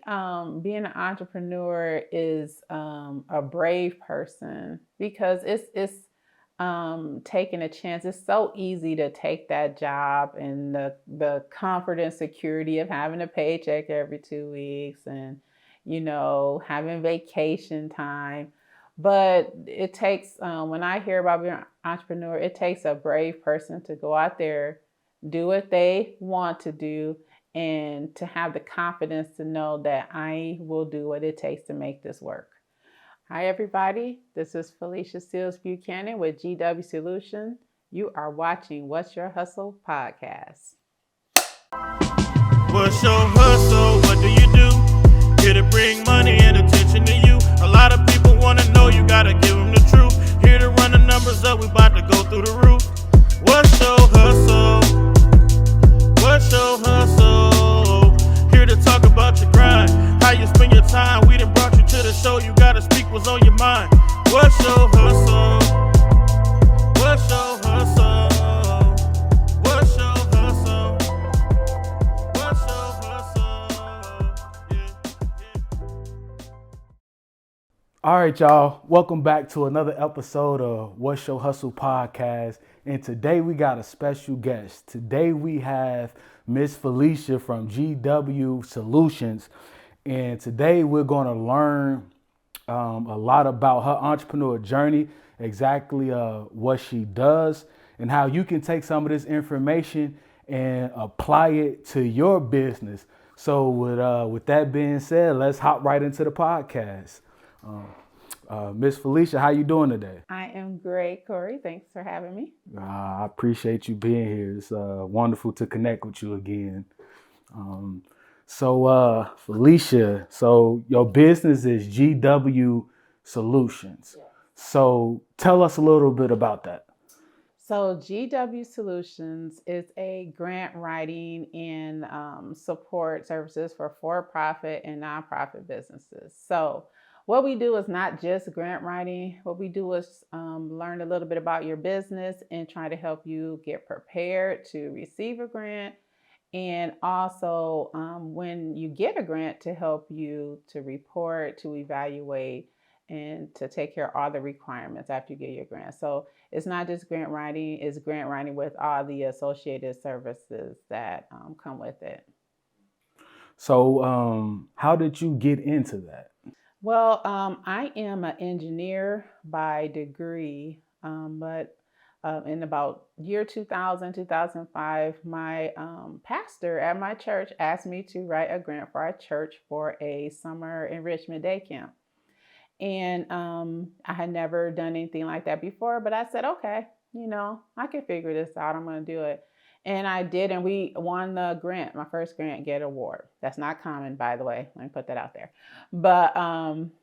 being an entrepreneur is a brave person because it's taking a chance. It's so easy to take that job and the comfort and security of having a paycheck every 2 weeks and, having vacation time. But it takes, when I hear about being an entrepreneur, it takes a brave person to go out there, do what they want to do, and to have the confidence to know that I will do what it takes to make this work. Hi, everybody. This is Felicia Buchanan with GW Solutions. You are watching What's Your Hustle podcast. What's your hustle? What do you do? Here to bring money and attention to you. A lot of people want to know, you got to give them the truth. Here to run the numbers up, we about to go through the roof. What's your hustle? What's your hustle? Here to talk about your grind, how you spend your time. We done brought you to the show, you gotta speak what's on your mind. What's your hustle? What's your hustle? What's your hustle? What's your hustle? All right, y'all. Welcome back to another episode of What's Your Hustle podcast. And today we got a special guest. Today we have Miss Felicia from GW Solutions. And today we're going to learn a lot about her entrepreneur journey, exactly what she does, and how you can take some of this information and apply it to your business. So with that being said, let's hop right into the podcast. Miss Felicia, how you doing today? I am great, Cory. Thanks for having me. I appreciate you being here. It's wonderful to connect with you again. So Felicia, so your business is GW Solutions. Yes. So tell us a little bit about that. So GW Solutions is a grant writing and support services for for-profit and nonprofit businesses. So what we do is not just grant writing. What we do is learn a little bit about your business and try to help you get prepared to receive a grant. And also when you get a grant, to help you to report, to evaluate, and to take care of all the requirements after you get your grant. So it's not just grant writing, it's grant writing with all the associated services that come with it. So how did you get into that? Well, I am an engineer by degree, but in about year 2000, 2005, my pastor at my church asked me to write a grant for our church for a summer enrichment day camp. And I had never done anything like that before, but I said, okay, I can figure this out. I'm going to do it. And I did, and we won the grant, my first grant get award. That's not common, by the way. Let me put that out there. But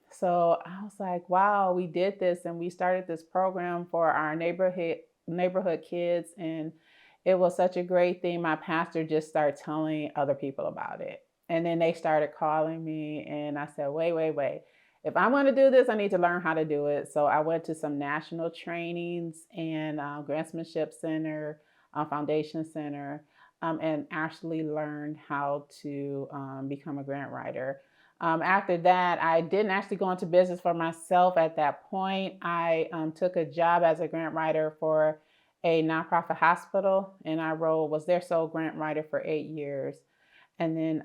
so I was like, wow, we did this, and we started this program for our neighborhood kids, and it was such a great thing. My pastor just started telling other people about it, and then they started calling me, and I said, wait. If I'm going to do this, I need to learn how to do it. So I went to some national trainings and Grantsmanship Center, Foundation Center, and actually learned how to become a grant writer. After that, I didn't actually go into business for myself at that point. I took a job as a grant writer for a nonprofit hospital, and I was their sole grant writer for 8 years. And then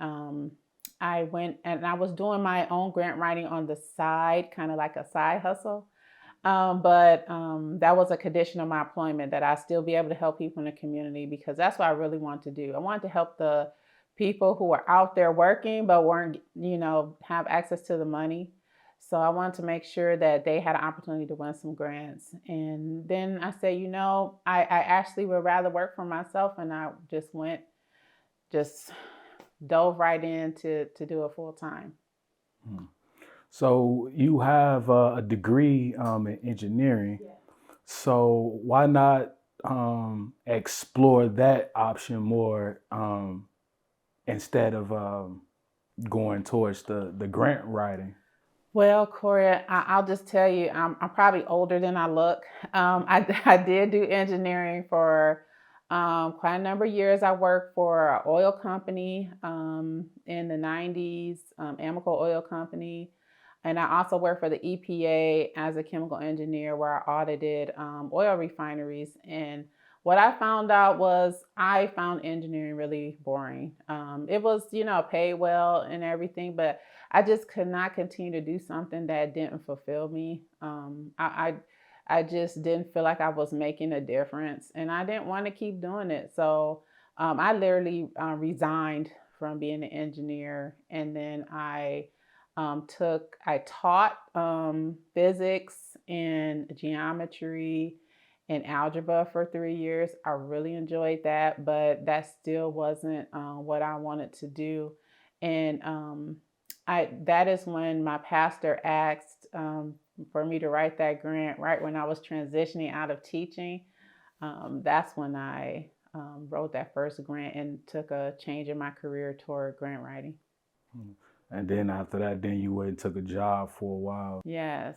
I went and I was doing my own grant writing on the side, kind of like a side hustle. But that was a condition of my employment, that I still be able to help people in the community, because that's what I really want to do. I wanted to help the people who were out there working but weren't, have access to the money. So I wanted to make sure that they had an opportunity to win some grants. And then I said, I actually would rather work for myself, and I just dove right in to do it full time. So you have a degree in engineering. Yeah. So why not explore that option more instead of going towards the grant writing? Well, Cory, I'll just tell you, I'm probably older than I look. I did do engineering for Quite a number of years I worked for an oil company in the 90s, Amoco Oil Company. And I also worked for the EPA as a chemical engineer where I audited oil refineries. And what I found out was I found engineering really boring. It was, paid well and everything, but I just could not continue to do something that didn't fulfill me. I just didn't feel like I was making a difference, and I didn't want to keep doing it. So I literally resigned from being an engineer, and then I taught physics and geometry and algebra for 3 years. I really enjoyed that, but that still wasn't what I wanted to do. And that is when my pastor asked for me to write that grant right when I was transitioning out of teaching. That's when I wrote that first grant and took a change in my career toward grant writing. And then after that, then you went and took a job for a while. Yes.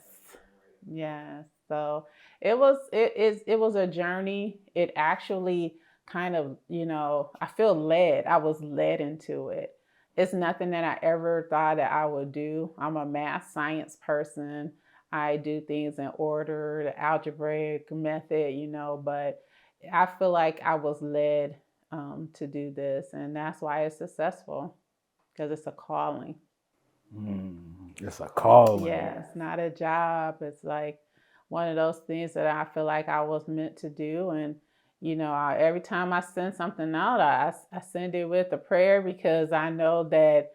Yes. So it was a journey. It actually kind of, I was led into it. It's nothing that I ever thought that I would do. I'm a math science person. I do things in order, the algebraic method, but I feel like I was led to do this, and that's why it's successful, because it's a calling. It's a calling. Yeah, it's not a job. It's like one of those things that I feel like I was meant to do. And, every time I send something out, I send it with a prayer, because I know that,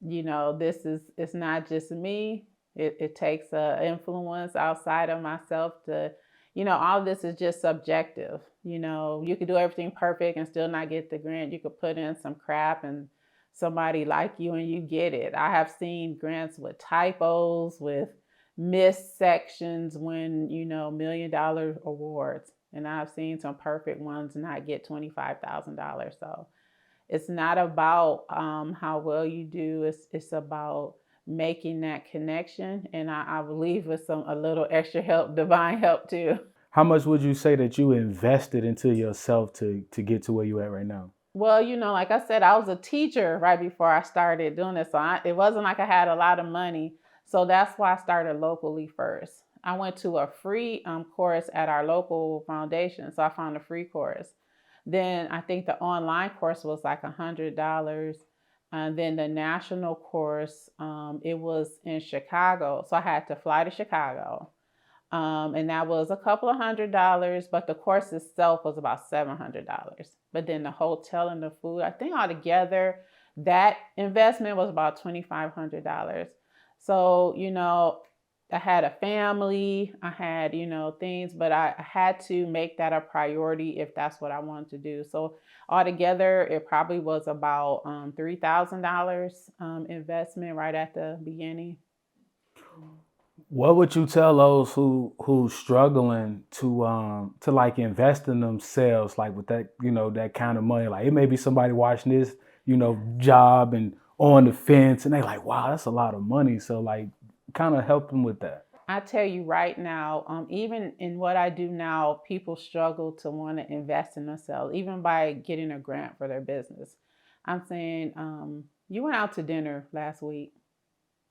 it's not just me. It takes an influence outside of myself to, all of this is just subjective. You could do everything perfect and still not get the grant. You could put in some crap and somebody like you and you get it. I have seen grants with typos, with missed sections when, $1 million awards. And I've seen some perfect ones not get $25,000. So it's not about how well you do. It's about making that connection. And I believe with a little extra help, divine help too. How much would you say that you invested into yourself to get to where you at right now? Well, like I said, I was a teacher right before I started doing this. So it wasn't like I had a lot of money. So that's why I started locally first. I went to a free course at our local foundation. So I found a free course. Then I think the online course was like $100. And then the national course, it was in Chicago. So I had to fly to Chicago. And that was a couple of $100, but the course itself was about $700. But then the hotel and the food, I think altogether that investment was about $2,500. So, I had a family, I had, things, but I had to make that a priority if that's what I wanted to do. So altogether, it probably was about $3,000 investment right at the beginning. What would you tell those who's struggling to like invest in themselves, like with that, that kind of money? Like it may be somebody watching this, job and on the fence, and they like, wow, that's a lot of money. So like, kind of help them with that. I tell you right now, even in what I do now, people struggle to want to invest in themselves, even by getting a grant for their business. I'm saying, you went out to dinner last week.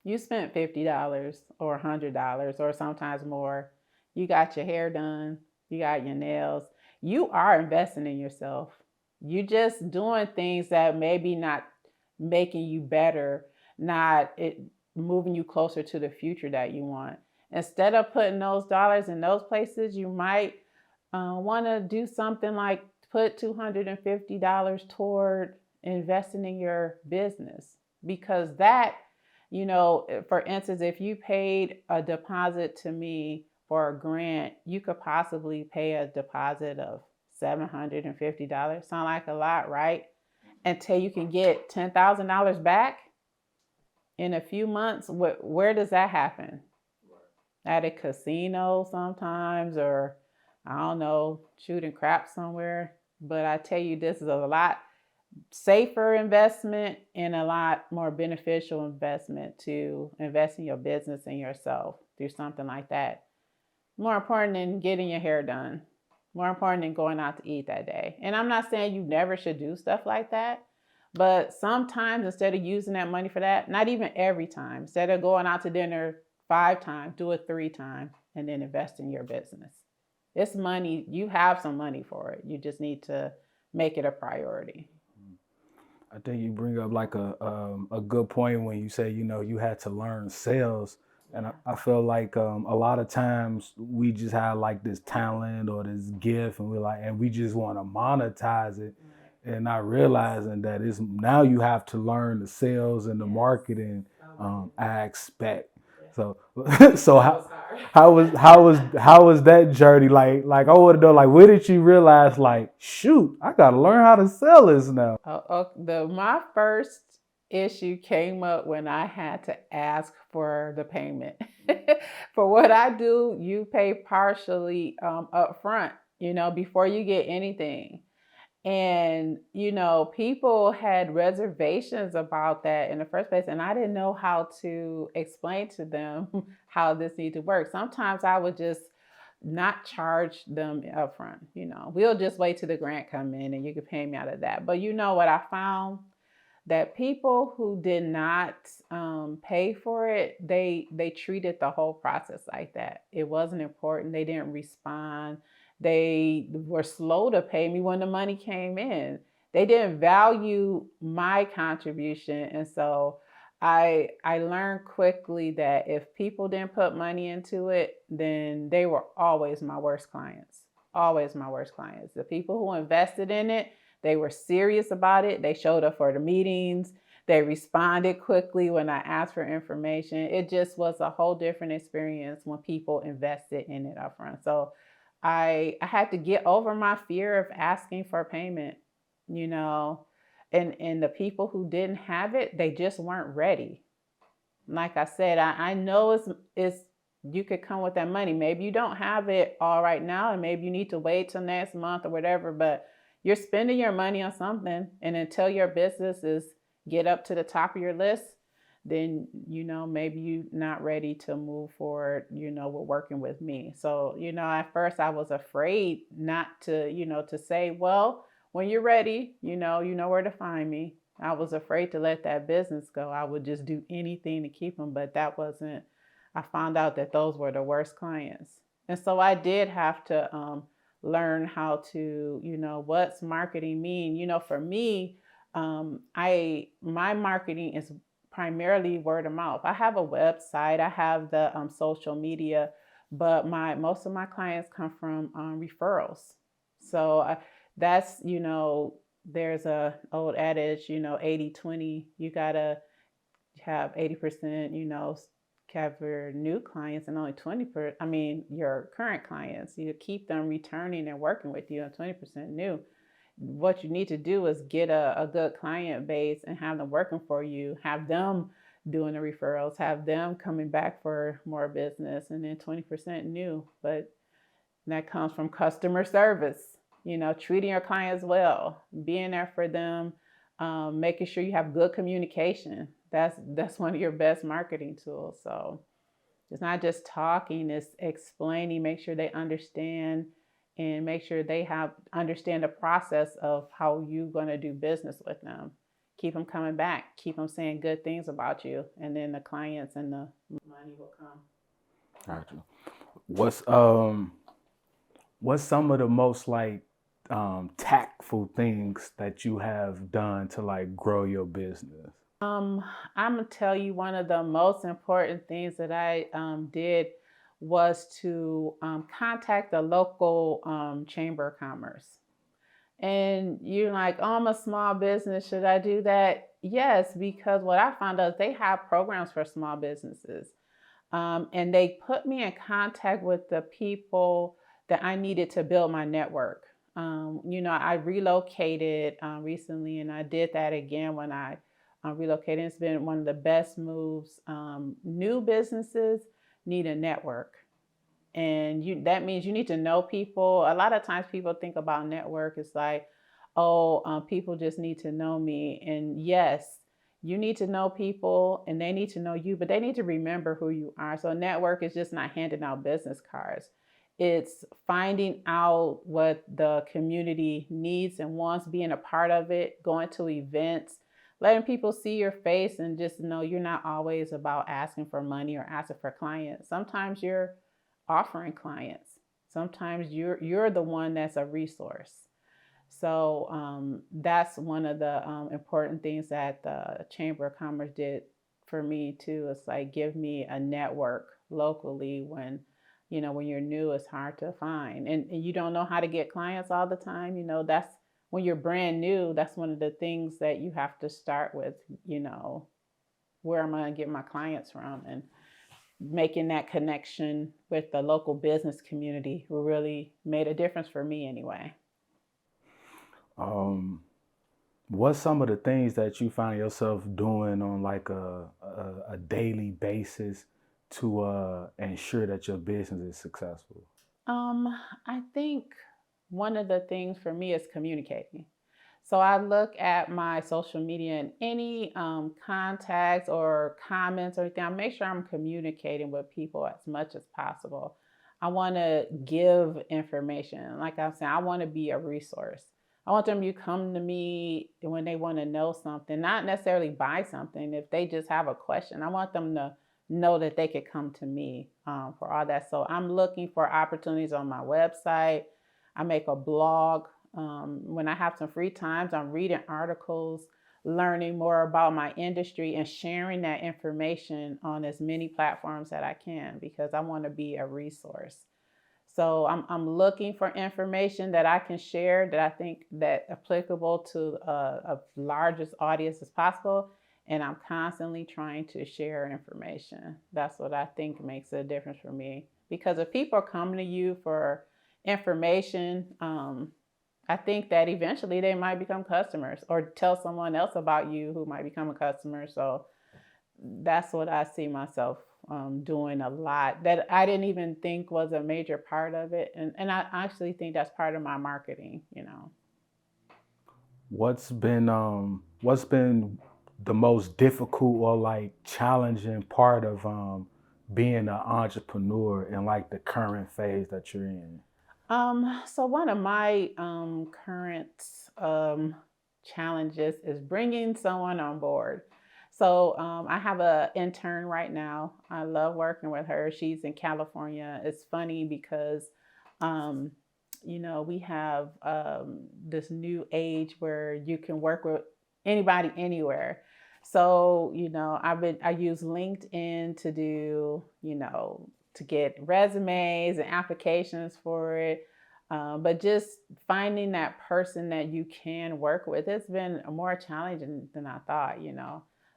You spent $50 or $100 or sometimes more. You got your hair done. You got your nails. You are investing in yourself. You just doing things that maybe not making you better, not it moving you closer to the future that you want. Instead of putting those dollars in those places, you might want to do something like put $250 toward investing in your business, because that, for instance, if you paid a deposit to me for a grant, you could possibly pay a deposit of $750. Sound like a lot, right? Until you can get $10,000 back in a few months. Where does that happen? At a casino sometimes, or I don't know, shooting crap somewhere. But I tell you, this is a lot safer investment and a lot more beneficial investment to invest in your business and yourself through something like that. More important than getting your hair done, more important than going out to eat that day. And I'm not saying you never should do stuff like that, but sometimes instead of using that money for that, not even every time, instead of going out to dinner 5 times, do it 3 times and then invest in your business. It's money. You have some money for it. You just need to make it a priority. I think you bring up like a good point when you say, you had to learn sales. And I feel like a lot of times we just have like this talent or this gift and we just want to monetize it and not realizing that it's now you have to learn the sales and the marketing aspect. So so how was that journey? Like I want to know, like, where did you realize, like, shoot, I gotta learn how to sell this now? My first issue came up when I had to ask for the payment. For what I do, you pay partially up front, before you get anything. And, people had reservations about that in the first place. And I didn't know how to explain to them how this needed to work. Sometimes I would just not charge them upfront. We'll just wait till the grant come in and you can pay me out of that. But you know what I found? That people who did not pay for it, they treated the whole process like that. It wasn't important. They didn't respond. They were slow to pay me when the money came in. They didn't value my contribution. And so I learned quickly that if people didn't put money into it, then they were always my worst clients. Always my worst clients. The people who invested in it, they were serious about it. They showed up for the meetings. They responded quickly when I asked for information. It just was a whole different experience when people invested in it upfront. So I had to get over my fear of asking for payment, and the people who didn't have it, they just weren't ready. Like I said, I know it's you could come with that money. Maybe you don't have it all right now, and maybe you need to wait till next month or whatever, but you're spending your money on something, and until your business is get up to the top of your list, then, maybe you're not ready to move forward, with working with me. So, at first I was afraid not to, to say, well, when you're ready, you know where to find me. I was afraid to let that business go. I would just do anything to keep them, but I found out that those were the worst clients. And so I did have to learn how to, what's marketing mean? For me, my marketing is primarily word of mouth. I have a website, I have the social media, but most of my clients come from referrals. So that's, there's a old adage, 80-20, you gotta have 80%, have your new clients and only 20%, your current clients, you keep them returning and working with you, and 20% new. What you need to do is get a good client base and have them working for you, have them doing the referrals, have them coming back for more business, and then 20% new. But that comes from customer service, treating your clients well, being there for them, making sure you have good communication. That's one of your best marketing tools. So it's not just talking, it's explaining, make sure they understand, and make sure they understand the process of how you're going to do business with them. Keep them coming back, keep them saying good things about you, and then the clients and the money will come. Gotcha. What's some of the most like tactful things that you have done to like grow your business? I'm gonna tell you, one of the most important things that I did was to contact the local chamber of commerce. And you're like, oh, I'm a small business. Should I do that? Yes, because what I found out is they have programs for small businesses. And they put me in contact with the people that I needed to build my network. I relocated recently, and I did that again when I relocated. It's been one of the best moves. New businesses need a network. And that means you need to know people. A lot of times people think about network, it's like, people just need to know me. And yes, you need to know people and they need to know you, but they need to remember who you are. So network is just not handing out business cards. It's finding out what the community needs and wants, being a part of it, going to events, letting people see your face and just know you're not always about asking for money or asking for clients. Sometimes you're offering clients. Sometimes you're the one that's a resource. So that's one of the important things that the Chamber of Commerce did for me too. It's like give me a network locally when, when you're new, it's hard to find and you don't know how to get clients all the time. That's when you're brand new, that's one of the things that you have to start with, where am I going to get my clients from? And making that connection with the local business community really made a difference for me anyway. Um, what's some of the things that you find yourself doing on like a daily basis to ensure that your business is successful? I think one of the things for me is communicating. So I look at my social media and any contacts or comments or anything. I make sure I'm communicating with people as much as possible. I want to give information. Like I'm saying, I want to be a resource. I want them to come to me when they want to know something, not necessarily buy something. If they just have a question, I want them to know that they could come to me for all that. So I'm looking for opportunities on my website. I make a blog. When I have some free times, I'm reading articles, learning more about my industry, and sharing that information on as many platforms that I can because I want to be a resource. So I'm looking for information that I can share that I think that applicable to a largest audience as possible. And I'm constantly trying to share information. That's what I think makes a difference for me. Because if people are coming to you for information, I think that eventually they might become customers or tell someone else about you who might become a customer. So that's what I see myself doing a lot that I didn't even think was a major part of it. And I actually think that's part of my marketing. What's been the most difficult or like challenging part of being an entrepreneur in like the current phase that you're in? So one of my current challenges is bringing someone on board. So I have an intern right now. I love working with her. She's in California. It's funny because, um, we have this new age where you can work with anybody anywhere. So, I use LinkedIn to do, to get resumes and applications for it. But just finding that person that you can work with, it's been more challenging than I thought.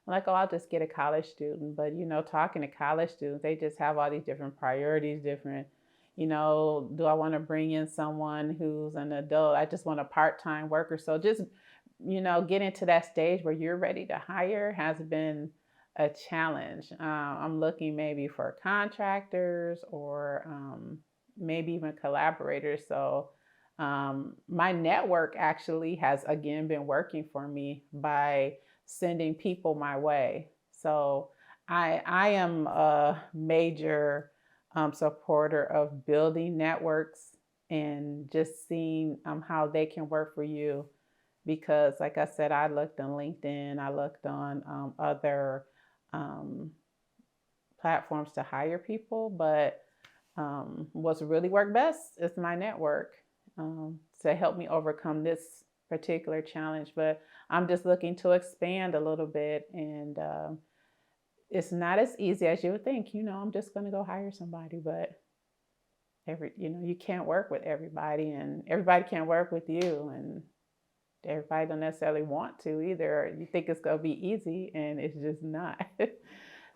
I'm like, oh, I'll just get a college student. But, talking to college students, they just have all these different priorities, do I want to bring in someone who's an adult? I just want a part-time worker. So just, getting to that stage where you're ready to hire has been a challenge. I'm looking maybe for contractors or maybe even collaborators. So my network actually has again been working for me by sending people my way. So I am a major supporter of building networks and just seeing how they can work for you. Because, like I said, I looked on LinkedIn, I looked on other um, platforms to hire people, but what's really worked best is my network to help me overcome this particular challenge. But I'm just looking to expand a little bit, and it's not as easy as you would think. I'm just going to go hire somebody, but you can't work with everybody, and everybody can't work with you, and everybody don't necessarily want to either. You think it's going to be easy, and it's just not.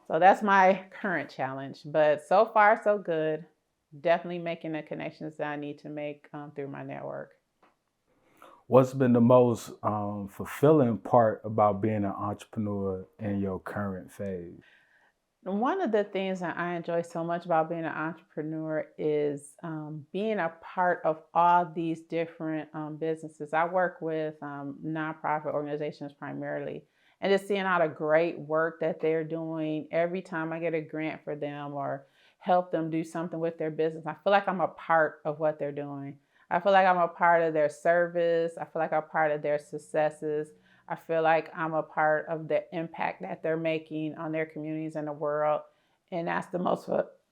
So that's my current challenge. But so far, so good. Definitely making the connections that I need to make through my network. What's been the most fulfilling part about being an entrepreneur in your current phase? One of the things that I enjoy so much about being an entrepreneur is being a part of all these different businesses. I work with nonprofit organizations primarily, and just seeing all the great work that they're doing. Every time I get a grant for them or help them do something with their business. I feel like I'm a part of what they're doing. I feel like I'm a part of their service. I feel like I'm a part of their successes. I feel like I'm a part of the impact that they're making on their communities and the world. And that's the most,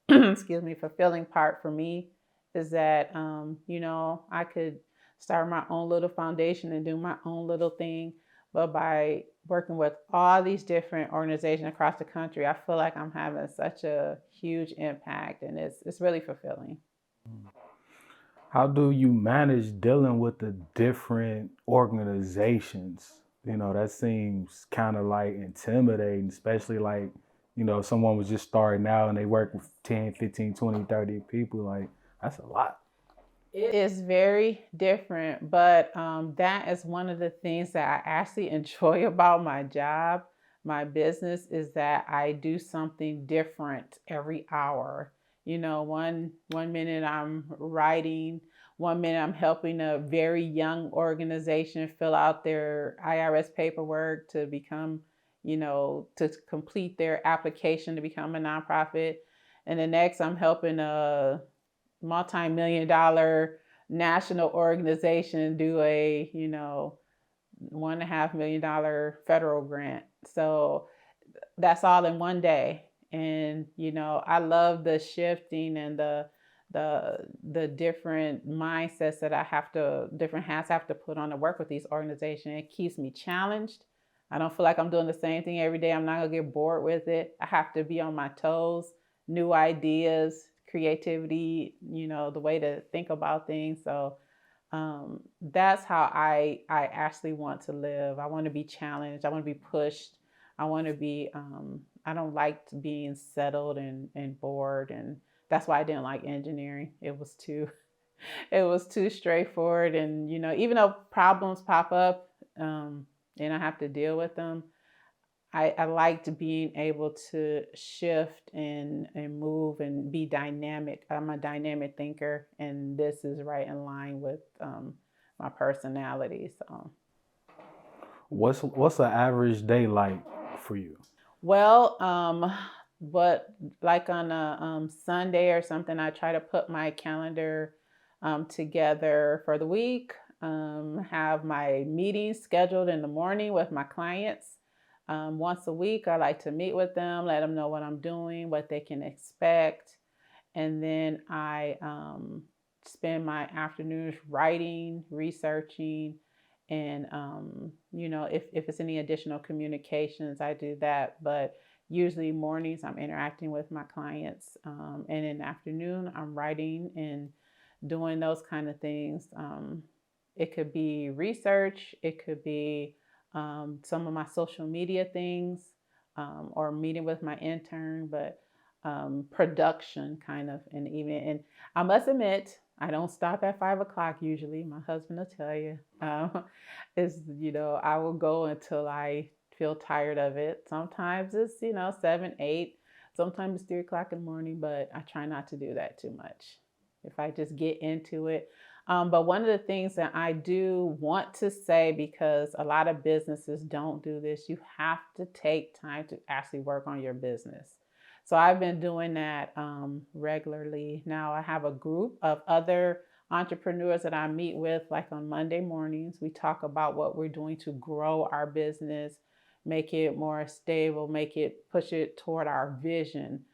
excuse me, fulfilling part for me, is that, I could start my own little foundation and do my own little thing. But by working with all these different organizations across the country, I feel like I'm having such a huge impact, and it's really fulfilling. How do you manage dealing with the different organizations? That seems kind of like intimidating, especially like, someone was just starting out and they work with 10, 15, 20, 30 people. Like, that's a lot. It is very different, but that is one of the things that I actually enjoy about my job, my business, is that I do something different every hour. One minute I'm writing, one minute I'm helping a very young organization fill out their IRS paperwork to become, to complete their application to become a nonprofit. And the next I'm helping a multi-million dollar national organization do a $1.5 million federal grant. So that's all in one day. And I love the shifting and the different mindsets that different hats I have to put on to work with these organizations. It keeps me challenged. I don't feel like I'm doing the same thing every day. I'm not gonna get bored with it. I have to be on my toes, new ideas, creativity, the way to think about things. So that's how I actually want to live. I want to be challenged. I want to be pushed. I want to be, I don't like being settled and bored. And that's why I didn't like engineering. It was too straightforward. And, even though problems pop up, and I have to deal with them, I liked being able to shift and move and be dynamic. I'm a dynamic thinker, and this is right in line with my personality. So, What's an average day like for you? well, but like on a Sunday or something, I try to put my calendar together for the week. Have my meetings scheduled in the morning with my clients. Once a week, I like to meet with them, let them know what I'm doing, what they can expect. And then I spend my afternoons writing, researching, and, if it's any additional communications, I do that. But usually mornings, I'm interacting with my clients. And in the afternoon, I'm writing and doing those kind of things. It could be research, it could be some of my social media things, or meeting with my intern, but production kind of in the evening. And I must admit, I don't stop at 5 o'clock usually. My husband will tell you. I will go until I feel tired of it. Sometimes it's, 7, 8. Sometimes it's 3 o'clock in the morning, but I try not to do that too much. If I just get into it. But one of the things that I do want to say, because a lot of businesses don't do this, you have to take time to actually work on your business. So I've been doing that regularly. Now I have a group of other entrepreneurs that I meet with, like on Monday mornings. We talk about what we're doing to grow our business, make it more stable, push it toward our vision.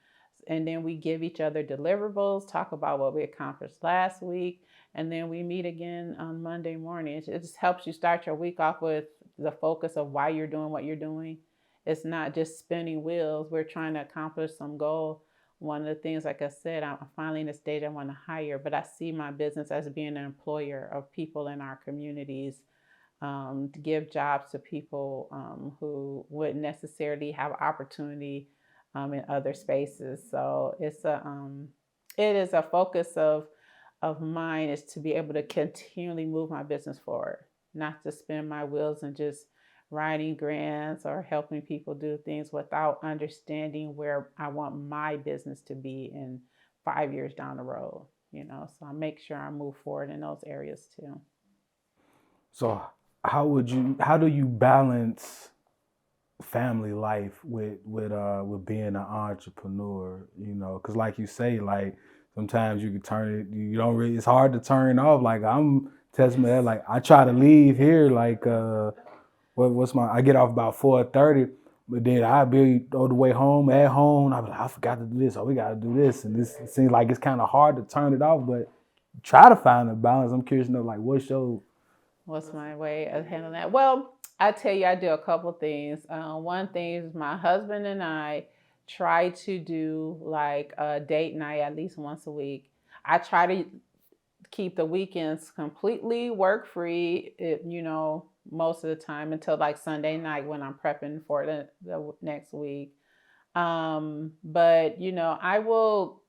And then we give each other deliverables, talk about what we accomplished last week, and then we meet again on Monday morning. It just helps you start your week off with the focus of why you're doing what you're doing. It's not just spinning wheels. We're trying to accomplish some goal. One of the things, like I said, I'm finally in a stage I want to hire, but I see my business as being an employer of people in our communities, to give jobs to people who wouldn't necessarily have opportunity in other spaces. So it is a focus of mine, is to be able to continually move my business forward, not to spin my wheels and just writing grants or helping people do things without understanding where I want my business to be in 5 years down the road. So I make sure I move forward in those areas too. So how do you balance family life with being an entrepreneur, because like you say, like sometimes you can turn it, you don't really, it's hard to turn off. Like I'm testing that, like I try to leave here, like I get off about 4:30, but then I be on the way home, at home, I be like, I forgot to do this, or we gotta do this. And this it seems like it's kind of hard to turn it off, but try to find a balance. I'm curious to know, like, What's my way of handling that? Well, I tell you, I do a couple things. One thing is my husband and I try to do like a date night at least once a week. I try to keep the weekends completely work free, most of the time until like Sunday night when I'm prepping for the next week. But I will,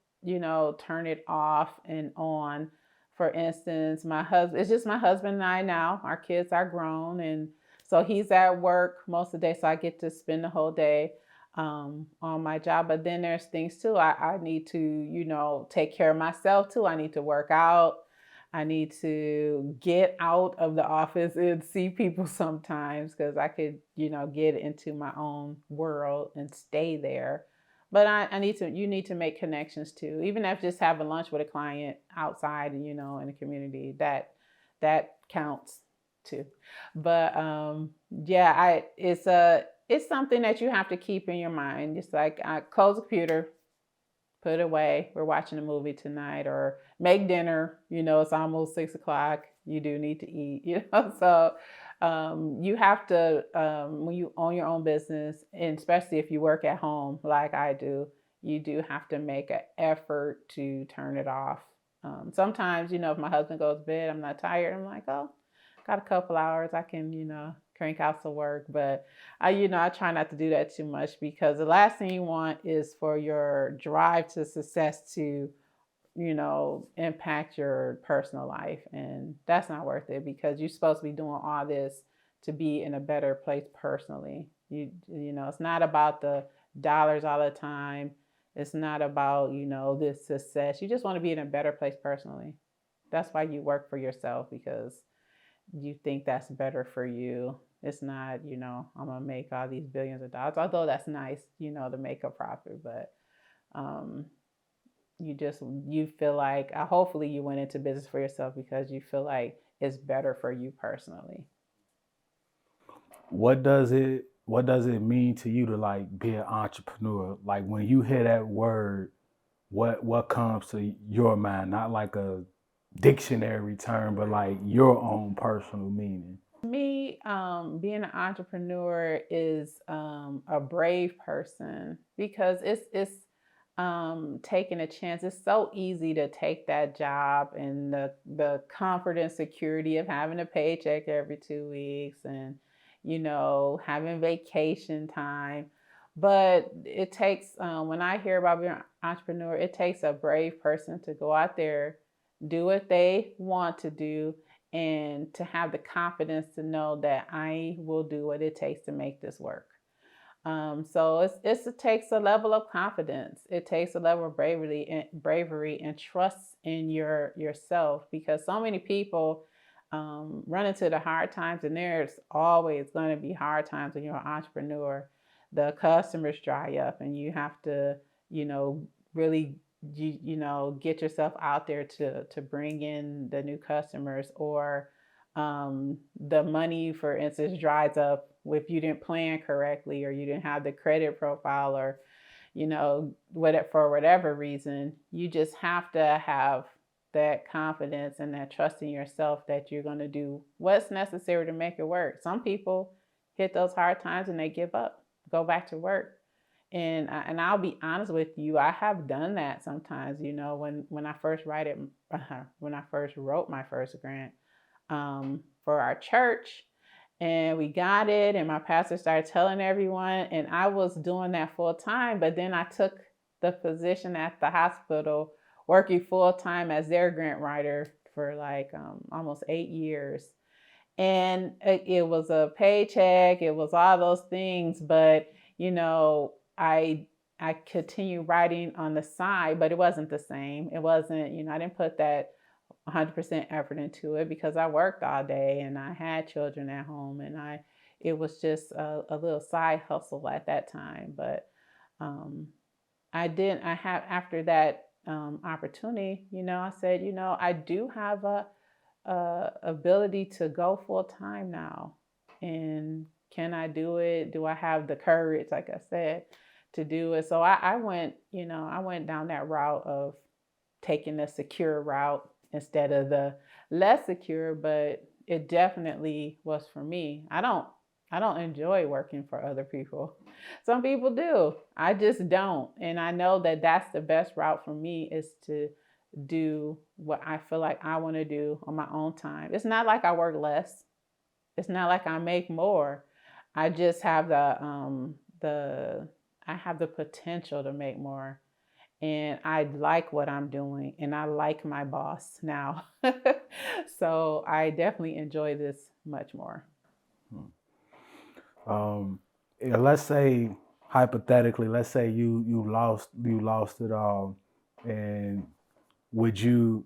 turn it off and on. For instance, my husband, it's just my husband and I now. Our kids are grown, and so he's at work most of the day, so I get to spend the whole day on my job. But then there's things too. I need to, take care of myself too. I need to work out. I need to get out of the office and see people sometimes because I could, get into my own world and stay there. But you need to make connections too. Even if just having lunch with a client outside, in the community, that counts too. But yeah, it's something that you have to keep in your mind. Just like I close the computer, put it away. We're watching a movie tonight, or make dinner. It's almost 6 o'clock. You do need to eat. So you have to when you own your own business, and especially if you work at home like I do, you do have to make an effort to turn it off. Sometimes, if my husband goes to bed, I'm not tired. I'm like, oh, got a couple hours. I can, crank out some work. But I try not to do that too much because the last thing you want is for your drive to success to, impact your personal life. And that's not worth it because you're supposed to be doing all this to be in a better place personally. It's not about the dollars all the time. It's not about, this success. You just want to be in a better place personally. That's why you work for yourself, because you think that's better for you. It's not, I'm gonna make all these billions of dollars. Although that's nice, to make a profit, but you feel like hopefully you went into business for yourself because you feel like it's better for you personally. what does it mean to you to like be an entrepreneur? Like when you hear that word, what comes to your mind? Not like a dictionary term, but like your own personal meaning. Me, being an entrepreneur is a brave person because it's taking a chance. It's so easy to take that job and the comfort and security of having a paycheck every 2 weeks and having vacation time. But it takes when I hear about being an entrepreneur, it takes a brave person to go out there, do what they want to do, and to have the confidence to know that I will do what it takes to make this work. So it takes a level of confidence. It takes a level of bravery and trust in yourself, because so many people run into the hard times, and there's always going to be hard times when you're an entrepreneur. The customers dry up, and you have to, really get yourself out there to bring in the new customers, or the money, for instance, dries up if you didn't plan correctly, or you didn't have the credit profile, or for whatever reason. You just have to have that confidence and that trust in yourself that you're going to do what's necessary to make it work. Some people hit those hard times and they give up, go back to work. And I'll be honest with you, I have done that sometimes. When I first when I first wrote my first grant for our church, and we got it, and my pastor started telling everyone, and I was doing that full time. But then I took the position at the hospital, working full time as their grant writer for like almost 8 years. And it was a paycheck, it was all those things, but I continued writing on the side, but it wasn't the same. It wasn't, I didn't put that 100% effort into it because I worked all day and I had children at home, and I, it was just a little side hustle at that time. But um, I have, after that opportunity, I said, I do have a ability to go full time now. And can I do it? Do I have the courage, like I said, to do it? So I went, I went down that route of taking the secure route instead of the less secure, but it definitely was for me. I don't enjoy working for other people. Some people do. I just don't. And I know that that's the best route for me, is to do what I feel like I want to do on my own time. It's not like I work less. It's not like I make more. I just have the I have the potential to make more, and I like what I'm doing, and I like my boss now. So I definitely enjoy this much more. Let's say hypothetically, let's say you lost it all, and would you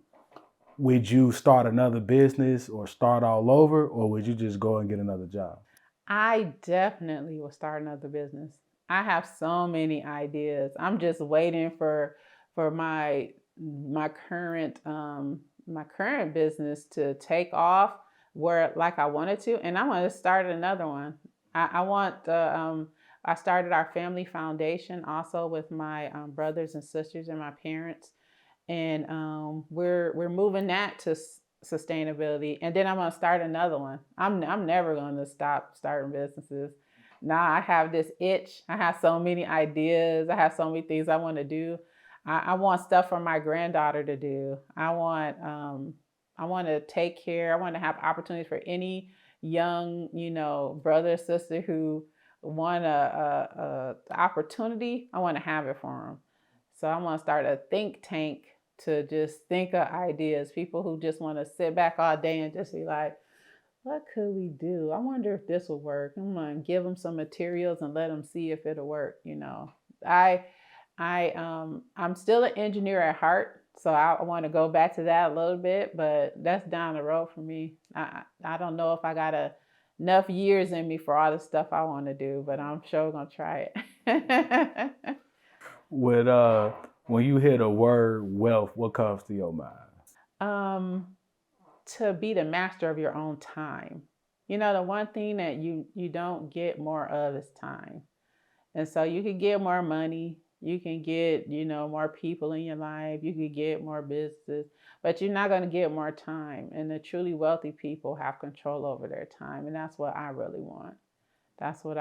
would you start another business or start all over, or would you just go and get another job? I definitely will start another business. I have so many ideas. I'm just waiting for my current business to take off where like I wanted to, and I want to start another one. I want the I started our family foundation also with my brothers and sisters and my parents, and we're moving that to sustainability. And then I'm gonna start another one. I'm never gonna stop starting businesses. Now I have this itch. I have so many ideas. I have so many things I want to do. I want stuff for my granddaughter to do. I want to take care. I want to have opportunities for any young, brother or sister who want a opportunity. I want to have it for them. So I want to start a think tank to just think of ideas. People who just want to sit back all day and just be like, what could we do? I wonder if this will work. I'm gonna give them some materials and let them see if it'll work. I I'm still an engineer at heart, so I want to go back to that a little bit, but that's down the road for me. I don't know if I got enough years in me for all the stuff I want to do, but I'm sure gonna try it. With when you hear the word wealth, what comes to your mind? um, to be the master of your own time. The one thing that you don't get more of is time. And so you can get more money, you can get, more people in your life, you can get more business, but you're not going to get more time. And the truly wealthy people have control over their time, and that's what I really want. That's what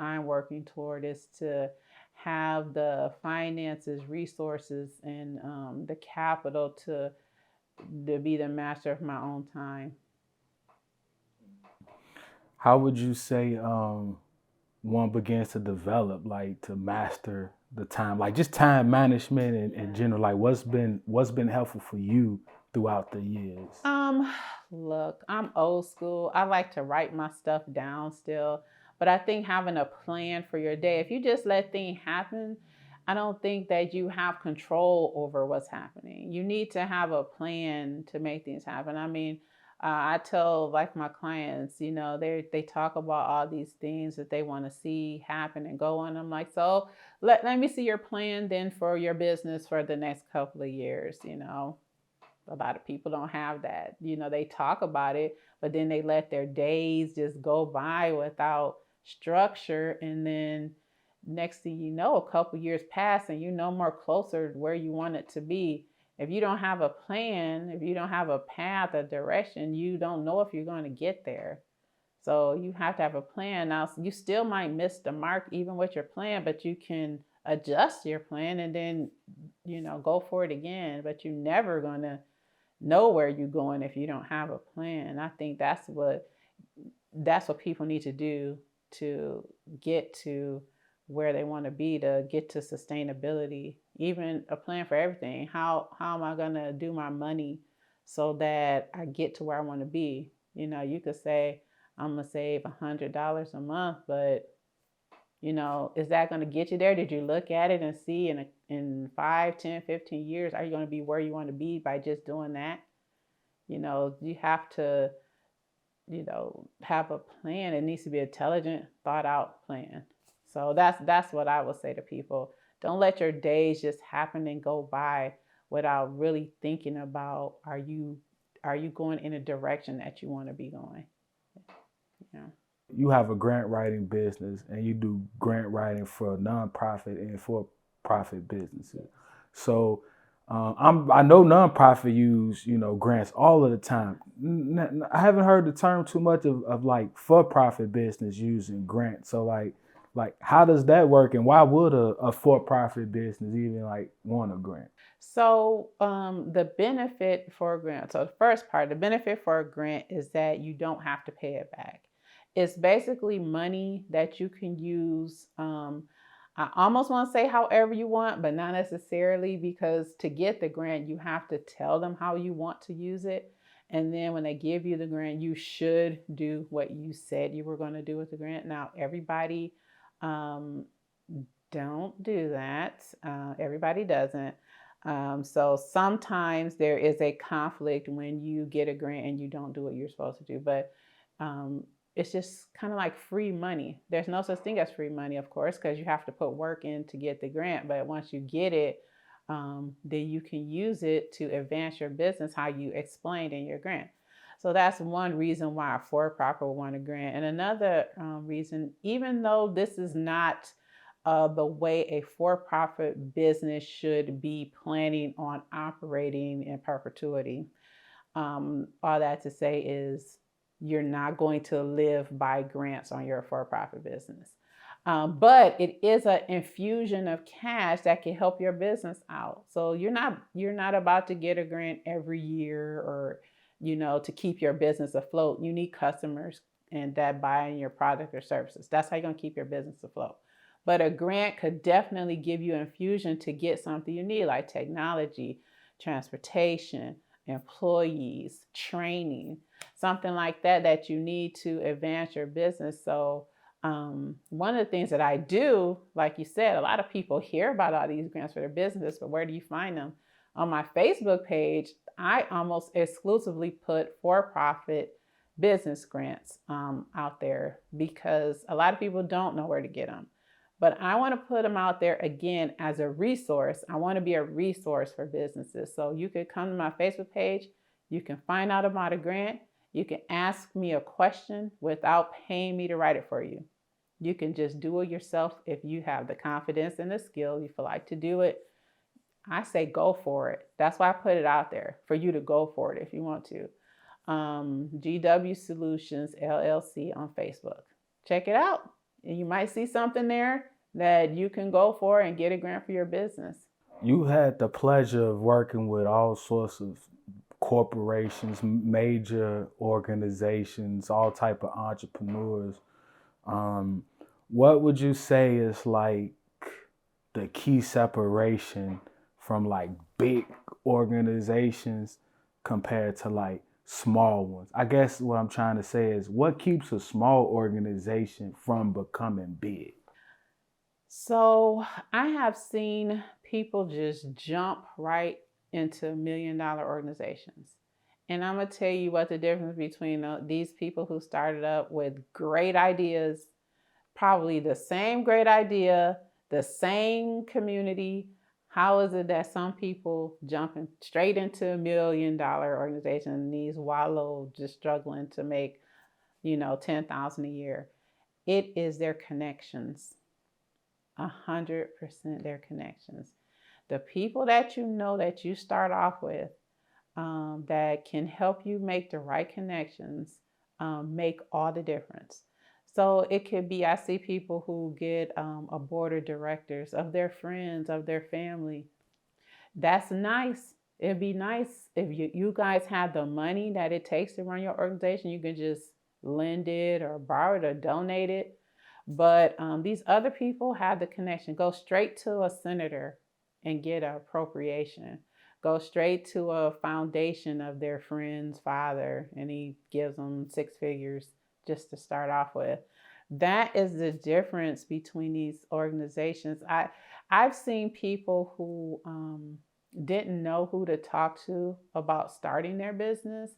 I'm working toward, is to have the finances, resources, and the capital to be the master of my own time. How would you say one begins to develop, like to master the time, like just time management in general? Like what's been helpful for you throughout the years? Um, Look, I'm old school. I like to write my stuff down still, but I think having a plan for your day, if you just let things happen, I don't think that you have control over what's happening. You need to have a plan to make things happen. I mean, I tell like my clients, they talk about all these things that they want to see happen and go on. I'm like, so let me see your plan then for your business for the next couple of years. A lot of people don't have that. They talk about it, but then they let their days just go by without structure. And then next thing you know, a couple years pass and more closer to where you want it to be. If you don't have a plan, if you don't have a path, a direction, you don't know if you're going to get there. So you have to have a plan. Now, you still might miss the mark even with your plan, but you can adjust your plan and then, go for it again. But you're never going to know where you're going if you don't have a plan. I think that's what people need to do to get to where they want to be, to get to sustainability. Even a plan for everything. How am I going to do my money so that I get to where I want to be? You could say I'm going to save $100 a month, but is that going to get you there? Did you look at it and see in 5, 10, 15 years, are you going to be where you want to be by just doing that? You have to have a plan. It needs to be an intelligent, thought out plan. So that's what I would say to people. Don't let your days just happen and go by without really thinking about, are you going in a direction that you want to be going? Yeah. You have a grant writing business and you do grant writing for nonprofit and for profit businesses. So I know nonprofit use grants all of the time. I haven't heard the term too much of like for profit business using grants. So like how does that work, and why would a for profit business even like want a grant? So the benefit for a grant, so the first part, the benefit for a grant is that you don't have to pay it back. It's basically money that you can use. I almost want to say however you want, but not necessarily, because to get the grant, you have to tell them how you want to use it. And then when they give you the grant, you should do what you said you were going to do with the grant. Now, everybody don't do that. Everybody doesn't. So sometimes there is a conflict when you get a grant and you don't do what you're supposed to do. But it's just kind of like free money. There's no such thing as free money, of course, because you have to put work in to get the grant. But once you get it, then you can use it to advance your business how you explained in your grant. So that's one reason why a for-profit will want a grant. And another reason, even though this is not the way a for-profit business should be planning on operating in perpetuity, all that to say is you're not going to live by grants on your for-profit business. But it is an infusion of cash that can help your business out. So you're not about to get a grant every year or to keep your business afloat. You need customers and that buying your product or services. That's how you're going to keep your business afloat. But a grant could definitely give you infusion to get something you need, like technology, transportation, employees, training, something like that you need to advance your business. So one of the things that I do, like you said, a lot of people hear about all these grants for their business, but where do you find them? On my Facebook page, I almost exclusively put for-profit business grants out there, because a lot of people don't know where to get them. But I want to put them out there again as a resource. I want to be a resource for businesses. So you could come to my Facebook page. You can find out about a grant. You can ask me a question without paying me to write it for you. You can just do it yourself if you have the confidence and the skill, you feel like to do it. I say go for it. That's why I put it out there, for you to go for it if you want to. GW Solutions LLC on Facebook. Check it out. And you might see something there that you can go for and get a grant for your business. You had the pleasure of working with all sorts of corporations, major organizations, all type of entrepreneurs. What would you say is like the key separation from like big organizations compared to like small ones? I guess what I'm trying to say is, what keeps a small organization from becoming big? So I have seen people just jump right into $1 million organizations. And I'm going to tell you what the difference between these people who started up with great ideas, probably the same great idea, the same community. How is it that some people jumping straight into $1 million organization and these wallow just struggling to make, $10,000 a year? It is their connections. 100% their connections. The people that that you start off with, that can help you make the right connections, make all the difference. So it could be, I see people who get a board of directors of their friends, of their family. That's nice. It'd be nice if you guys have the money that it takes to run your organization. You can just lend it or borrow it or donate it. But these other people have the connection. Go straight to a senator and get an appropriation. Go straight to a foundation of their friend's father, and he gives them 6 figures just to start off with. That is the difference between these organizations. I've seen people who didn't know who to talk to about starting their business,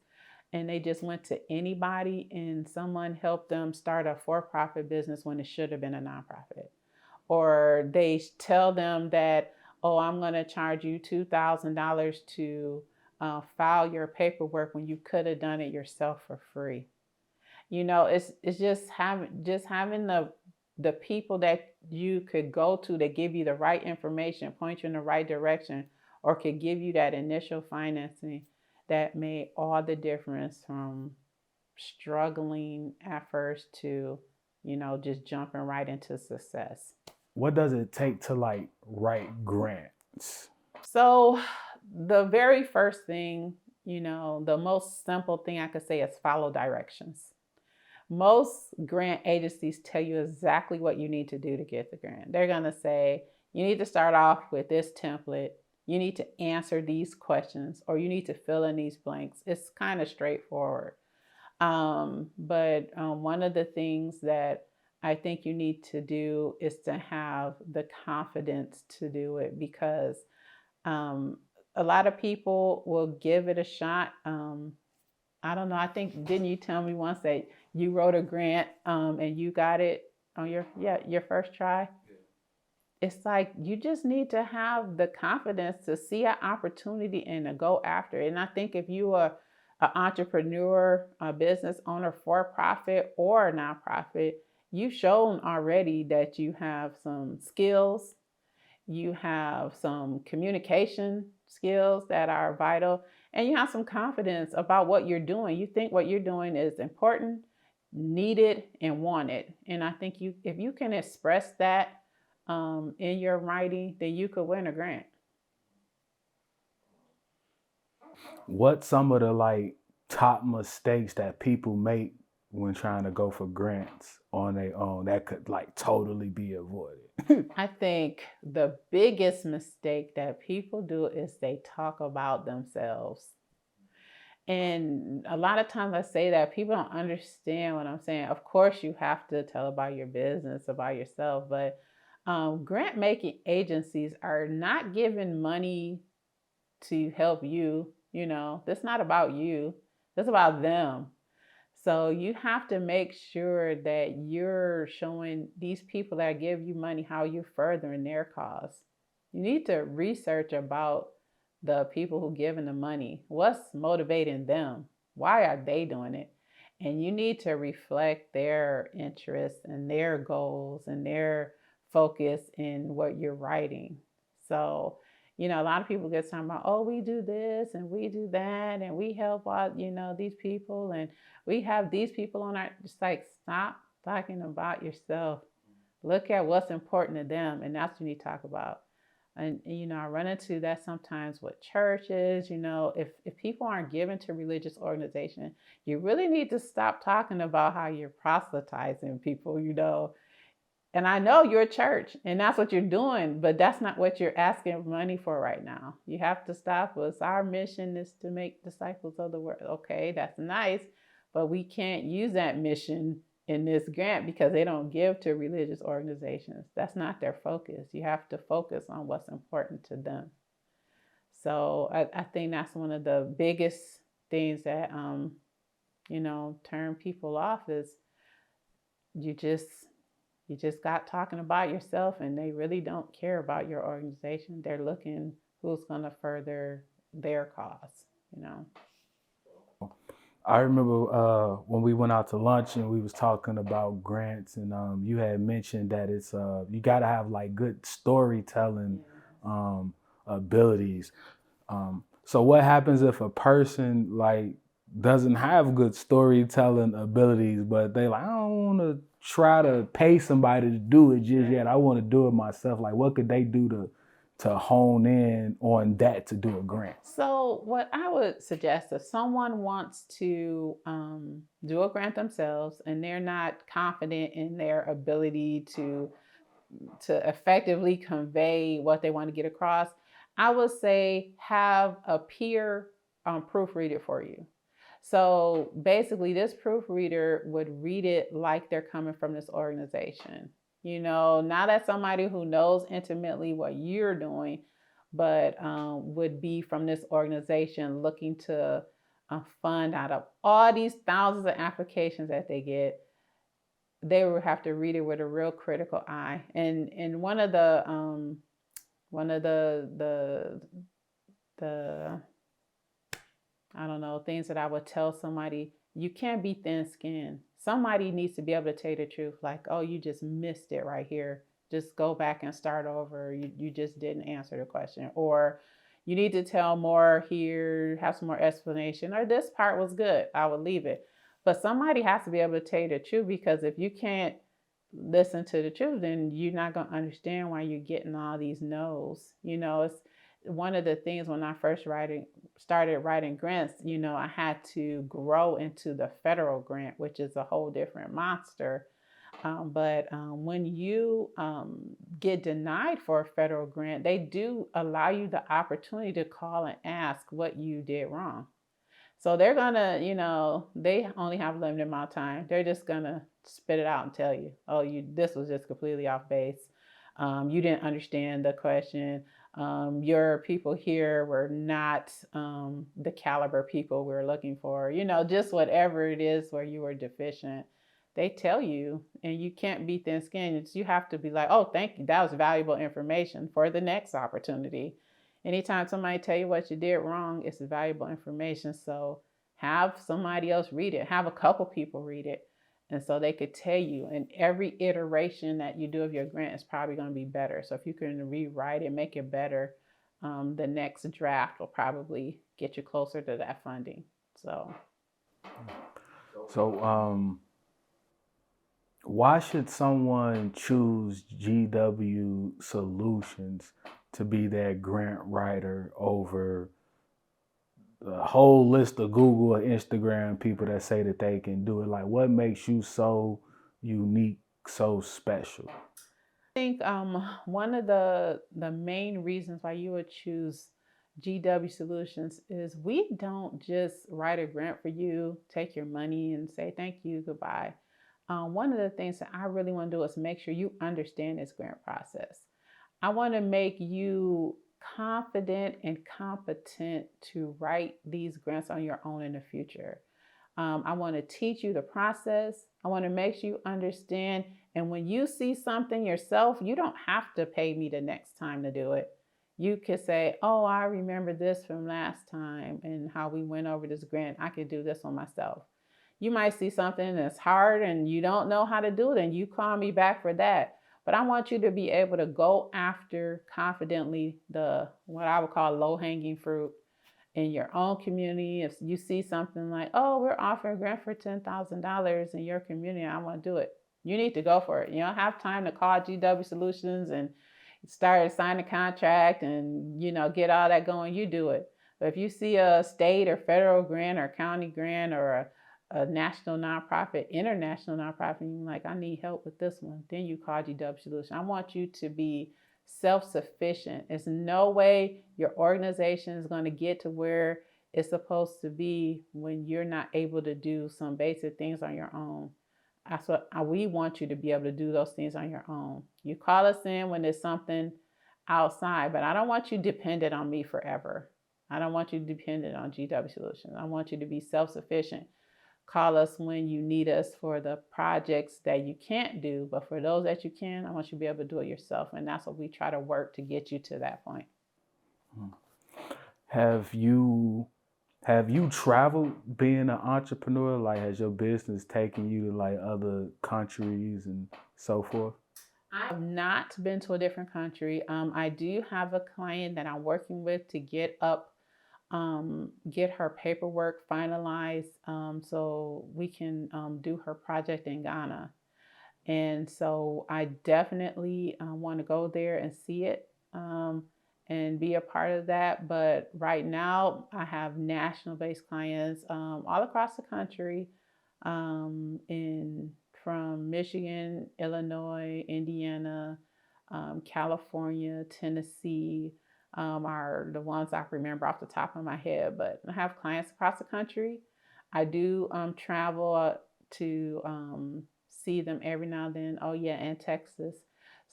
and they just went to anybody and someone helped them start a for-profit business when it should have been a nonprofit. Or they tell them that, oh, I'm going to charge you $2,000 to file your paperwork when you could have done it yourself for free. It's just having the people that you could go to that give you the right information, point you in the right direction, or could give you that initial financing that made all the difference from struggling at first to, just jumping right into success. What does it take to like write grants? So the very first thing, the most simple thing I could say is follow directions. Most grant agencies tell you exactly what you need to do to get the grant. They're going to say, you need to start off with this template. You need to answer these questions, or you need to fill in these blanks. It's kind of straightforward. But one of the things that I think you need to do is to have the confidence to do it, because a lot of people will give it a shot. I don't know. I think, didn't you tell me once that you wrote a grant and you got it on your first try? It's like you just need to have the confidence to see an opportunity and to go after it. And I think if you are an entrepreneur, a business owner, for profit or a nonprofit, you've shown already that you have some skills, you have some communication skills that are vital, and you have some confidence about what you're doing. You think what you're doing is important, needed, and wanted. And I think if you can express that in your writing, then you could win a grant. What some of the like top mistakes that people make when trying to go for grants on their own that could like totally be avoided? I think the biggest mistake that people do is they talk about themselves. And a lot of times I say that people don't understand what I'm saying. Of course, you have to tell about your business, about yourself, but grant making agencies are not giving money to help you. That's not about you, that's about them. So you have to make sure that you're showing these people that give you money how you're furthering their cause. You need to research about the people who giving the money. What's motivating them? Why are they doing it? And you need to reflect their interests and their goals and their focus in what you're writing. So, a lot of people get talking about, oh, we do this and we do that and we help out, these people and we have these people on our, just like, stop talking about yourself. Look at what's important to them, and that's what you need to talk about. And I run into that sometimes with churches. If people aren't given to religious organization, you really need to stop talking about how you're proselytizing people. And I know you're a church and that's what you're doing, but that's not what you're asking money for right now. You have to stop us. Our mission is to make disciples of the world. Okay, that's nice, but we can't use that mission in this grant because they don't give to religious organizations. That's not their focus. You have to focus on what's important to them. So I think that's one of the biggest things that, turn people off is you just got talking about yourself and they really don't care about your organization. They're looking who's going to further their cause. I remember when we went out to lunch and we was talking about grants, and you had mentioned that it's you got to have like good storytelling abilities. So what happens if a person like doesn't have good storytelling abilities, but they like, I don't want to try to pay somebody to do it just yet. I want to do it myself. Like, what could they do to hone in on that to do a grant? So what I would suggest, if someone wants to do a grant themselves and they're not confident in their ability to effectively convey what they want to get across, I would say have a peer proofread it for you. So basically, this proofreader would read it like they're coming from this organization. Not as somebody who knows intimately what you're doing, but would be from this organization looking to a fund out of all these thousands of applications that they get, they would have to read it with a real critical eye. And one of the the I don't know, things that I would tell somebody, you can't be thin skinned. Somebody needs to be able to tell you the truth, like, oh, you just missed it right here. Just go back and start over. You just didn't answer the question. Or you need to tell more here, have some more explanation. Or this part was good, I would leave it. But somebody has to be able to tell you the truth, because if you can't listen to the truth, then you're not going to understand why you're getting all these no's. It's one of the things when I first started writing grants, I had to grow into the federal grant, which is a whole different monster. But when you get denied for a federal grant, they do allow you the opportunity to call and ask what you did wrong. So they're gonna, they only have a limited amount of time. They're just gonna spit it out and tell you, oh, this was just completely off base. You didn't understand the question. Your people here were not the caliber people we were looking for. Just whatever it is where you were deficient, they tell you, and you can't be thin-skinned. You have to be like, oh, thank you. That was valuable information for the next opportunity. Anytime somebody tell you what you did wrong, it's valuable information. So have somebody else read it. Have a couple people read it. And so they could tell you, and every iteration that you do of your grant is probably going to be better. So if you can rewrite it, make it better, the next draft will probably get you closer to that funding. So why should someone choose GW Solutions to be their grant writer over the whole list of Google or Instagram people that say that they can do it? Like, what makes you so unique, so special? I think one of the main reasons why you would choose GW Solutions is we don't just write a grant for you, take your money and say thank you, goodbye. One of the things that I really want to do is make sure you understand this grant process. I want to make you confident and competent to write these grants on your own in the future. I want to teach you the process. I want to make sure you understand. And when you see something yourself, you don't have to pay me the next time to do it. You could say, oh, I remember this from last time and how we went over this grant. I could do this one myself. You might see something that's hard and you don't know how to do it, and you call me back for that. But I want you to be able to go after confidently what I would call low-hanging fruit in your own community. If you see something like, oh, we're offering a grant for $10,000 in your community, I want to do it. You need to go for it. You don't have time to call GW Solutions and start signing a contract and, get all that going. You do it. But if you see a state or federal grant or county grant or a national nonprofit, international nonprofit, and you're like, I need help with this one, then you call GW Solutions. I want you to be self-sufficient. There's no way your organization is going to get to where it's supposed to be when you're not able to do some basic things on your own. That's what we want you to be able to do, those things on your own. You call us in when there's something outside, but I don't want you dependent on me forever. I don't want you dependent on GW Solutions. I want you to be self-sufficient. Call us when you need us for the projects that you can't do, but for those that you can, I want you to be able to do it yourself. And that's what we try to work to get you to that point. Have you traveled being an entrepreneur? Like, has your business taken you to like other countries and so forth? I have not been to a different country. I do have a client that I'm working with to get her paperwork finalized so we can do her project in Ghana. And so I definitely want to go there and see it and be a part of that. But right now I have national based clients all across the country from Michigan, Illinois, Indiana, California, Tennessee, are the ones I remember off the top of my head. But I have clients across the country. I do travel to see them every now and then. Oh yeah, and Texas.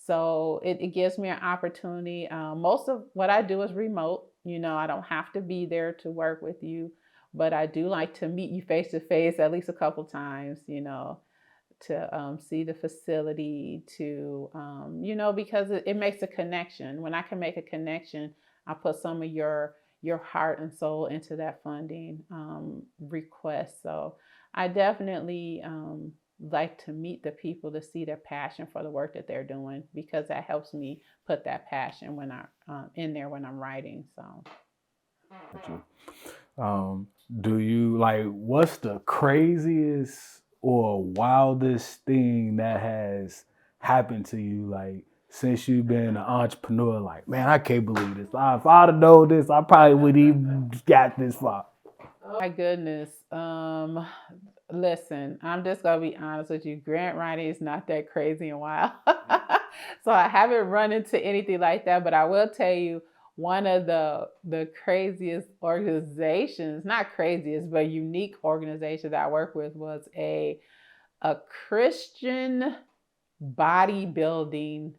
So it gives me an opportunity. Most of what I do is remote. I don't have to be there to work with you. but I do like to meet you face to face at least a couple times, to see the facility, to, because it makes a connection. When I can make a connection, I put some of your heart and soul into that funding request. So I definitely like to meet the people to see their passion for the work that they're doing, because that helps me put that passion when in there when I'm writing. So. Do you like, what's the craziest or wildest thing that has happened to you, like, since you've been an entrepreneur? Like, man, I can't believe this. If I'd have known this, I probably wouldn't even got this far. Oh my goodness. Listen, I'm just gonna be honest with you. Grant writing is not that crazy and wild. So I haven't run into anything like that, but I will tell you one of the craziest organizations, not craziest, but unique organization that I work with was a Christian bodybuilding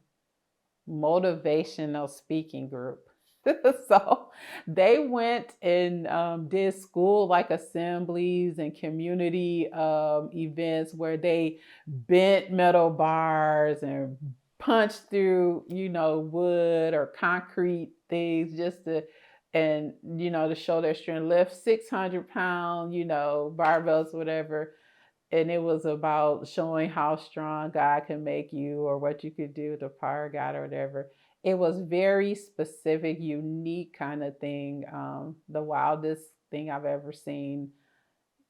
motivational speaking group. So they went and did school like assemblies and community events where they bent metal bars and punched through, wood or concrete things just to, and, to show their strength, lift 600-pound, barbells, whatever. And it was about showing how strong God can make you, or what you could do with the power of God or whatever. It was very specific, unique kind of thing. The wildest thing I've ever seen,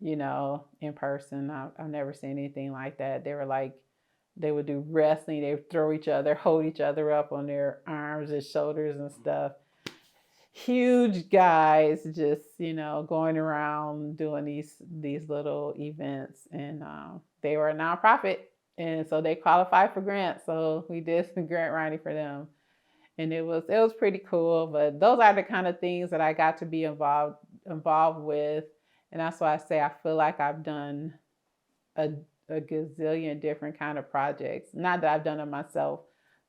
in person. I've never seen anything like that. They would do wrestling. They would hold each other up on their arms and shoulders and stuff. Huge guys just, going around doing these little events. And they were a nonprofit. And so they qualified for grants. So we did some grant writing for them. And it was pretty cool. But those are the kind of things that I got to be involved with. And that's why I say I feel like I've done a gazillion different kind of projects. Not that I've done them myself,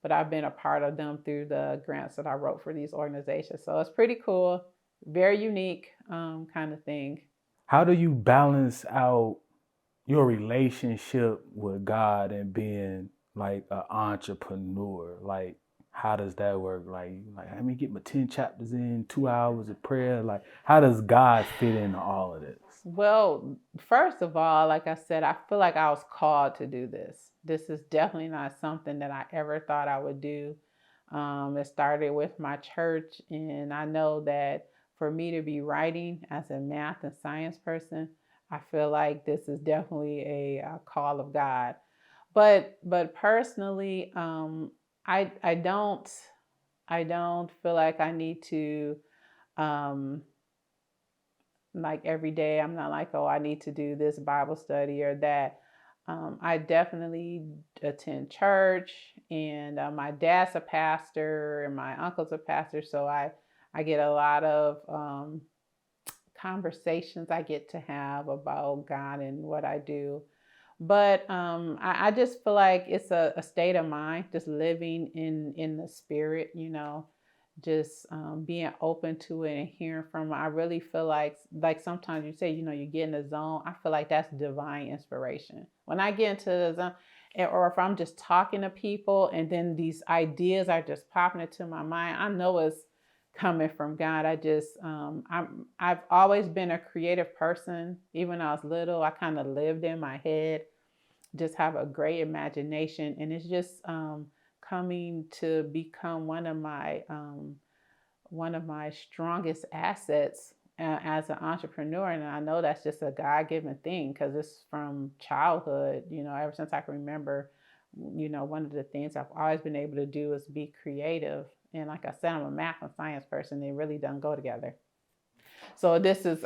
but I've been a part of them through the grants that I wrote for these organizations. So it's pretty cool, very unique kind of thing. How do you balance out your relationship with God and being like an entrepreneur? Like, how does that work? Like, let me get my 10 chapters in 2 hours of prayer. Like, how does God fit into all of this? Well, first of all, like I said, I feel like I was called to do this. This is definitely not something that I ever thought I would do. It started with my church, and I know that for me to be writing as a math and science person, I feel like this is definitely a call of God. But personally, I don't feel like I need to like every day. I'm not like, oh, I need to do this Bible study or that. I definitely attend church, and my dad's a pastor and my uncle's a pastor. So I get a lot of conversations I get to have about God and what I do. But I just feel like it's a state of mind, just living in the spirit, just being open to it and hearing from it. I really feel like sometimes you say, you get in the zone. I feel like that's divine inspiration. When I get into the zone, or if I'm just talking to people and then these ideas are just popping into my mind, I know it's coming from God. I've always been a creative person. Even when I was little, I kind of lived in my head, just have a great imagination. And it's just coming to become one of my strongest assets as an entrepreneur. And I know that's just a God-given thing, because it's from childhood, ever since I can remember. One of the things I've always been able to do is be creative. And like I said, I'm a math and science person. They really don't go together. So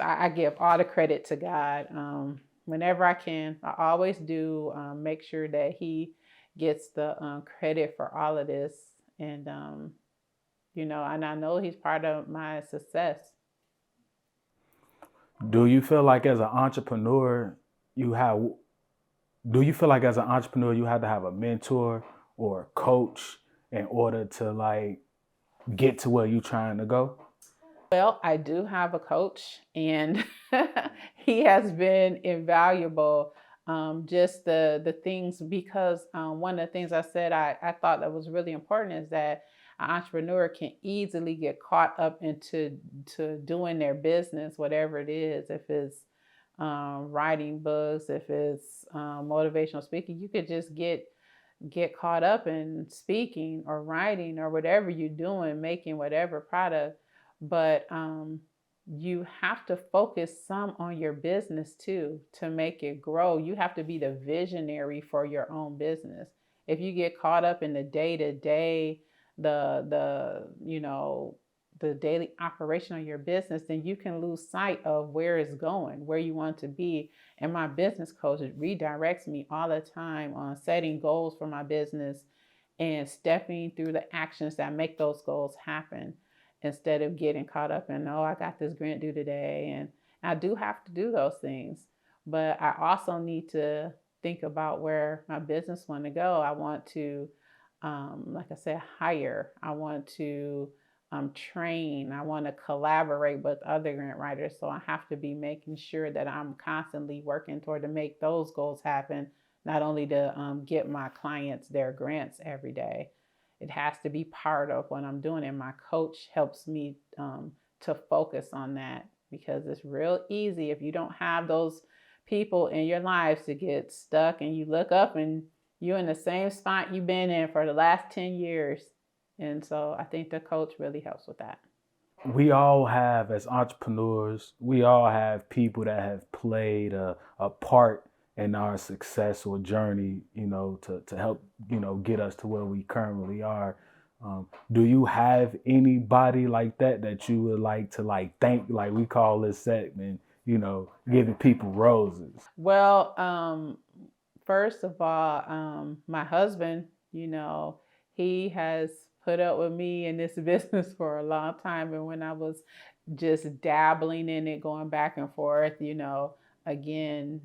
I give all the credit to God. Whenever I can, I always do make sure that He gets the credit for all of this. And, and I know He's part of my success. Do you feel like as an entrepreneur, you have to have a mentor or a coach in order to like get to where you're trying to go? Well, I do have a coach, and he has been invaluable. Just the things, because one of the things I said I thought that was really important is that an entrepreneur can easily get caught up into doing their business, whatever it is. If it's writing books, if it's motivational speaking, you could just get caught up in speaking or writing or whatever you're doing, making whatever product. But you have to focus some on your business too to make it grow. You have to be the visionary for your own business. If you get caught up in the day to day, the daily operation of your business, then you can lose sight of where it's going, where you want to be. And my business coach redirects me all the time on setting goals for my business and stepping through the actions that make those goals happen, instead of getting caught up in, oh, I got this grant due today. And I do have to do those things, but I also need to think about where my business want to go. I want to, like I said, hire. I want to train. I want to collaborate with other grant writers. So I have to be making sure that I'm constantly working toward to make those goals happen, not only to get my clients their grants every day. It has to be part of what I'm doing. And my coach helps me to focus on that, because it's real easy if you don't have those people in your lives to get stuck and you look up and you're in the same spot you've been in for the last 10 years. And so I think the coach really helps with that. We all have, as entrepreneurs, we all have people that have played a part in our successful journey, to help, get us to where we currently are. Do you have anybody like that you would like to thank, like we call this segment, giving people roses? Well, first of all, my husband, he has put up with me in this business for a long time. And when I was just dabbling in it, going back and forth, again,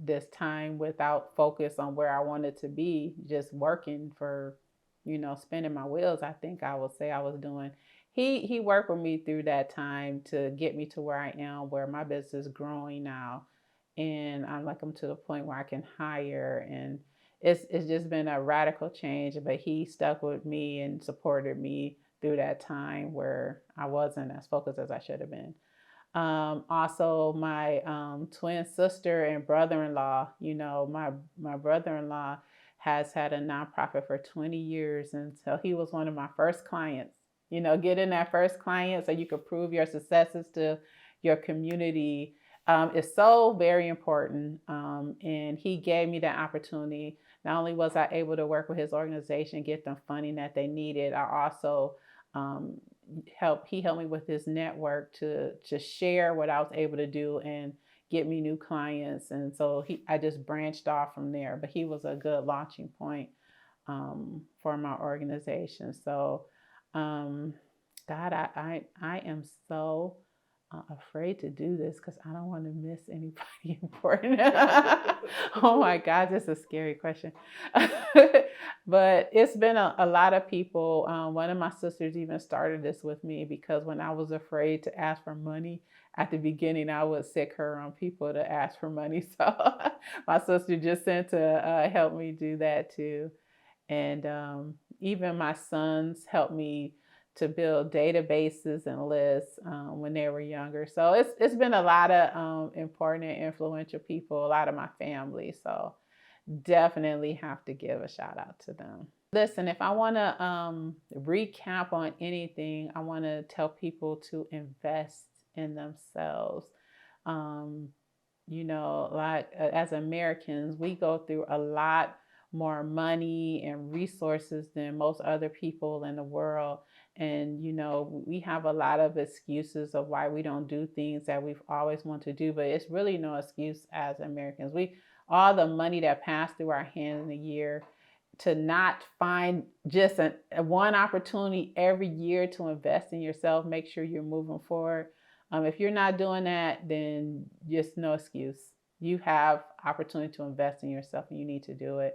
this time without focus on where I wanted to be, just working for, spinning my wheels, I think I would say I was doing. He worked with me through that time to get me to where I am, where my business is growing now. And I'm to the point where I can hire, and it's just been a radical change. But he stuck with me and supported me through that time where I wasn't as focused as I should have been. Also, my twin sister and brother-in-law, my brother-in-law has had a nonprofit for 20 years. And so he was one of my first clients, getting that first client so you could prove your successes to your community is so very important. And he gave me that opportunity. Not only was I able to work with his organization, get them funding that they needed, I also he helped me with his network to share what I was able to do and get me new clients. And so I just branched off from there. But he was a good launching point for my organization. So, God, I am so afraid to do this because I don't want to miss anybody important. Oh my God, this is a scary question. But it's been a lot of people. One of my sisters even started this with me, because when I was afraid to ask for money at the beginning, I would sick her on people to ask for money. So my sister just sent to help me do that too. And even my sons helped me to build databases and lists when they were younger. So it's been a lot of important and influential people, a lot of my family. So definitely have to give a shout out to them. Listen, if I want to recap on anything, I want to tell people to invest in themselves. Like as Americans, we go through a lot more money and resources than most other people in the world. And, we have a lot of excuses of why we don't do things that we've always wanted to do, but it's really no excuse as Americans. All the money that passed through our hands in a year, to not find just one opportunity every year to invest in yourself, make sure you're moving forward. If you're not doing that, then just no excuse. You have opportunity to invest in yourself and you need to do it.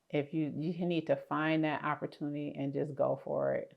If you need to find that opportunity and just go for it.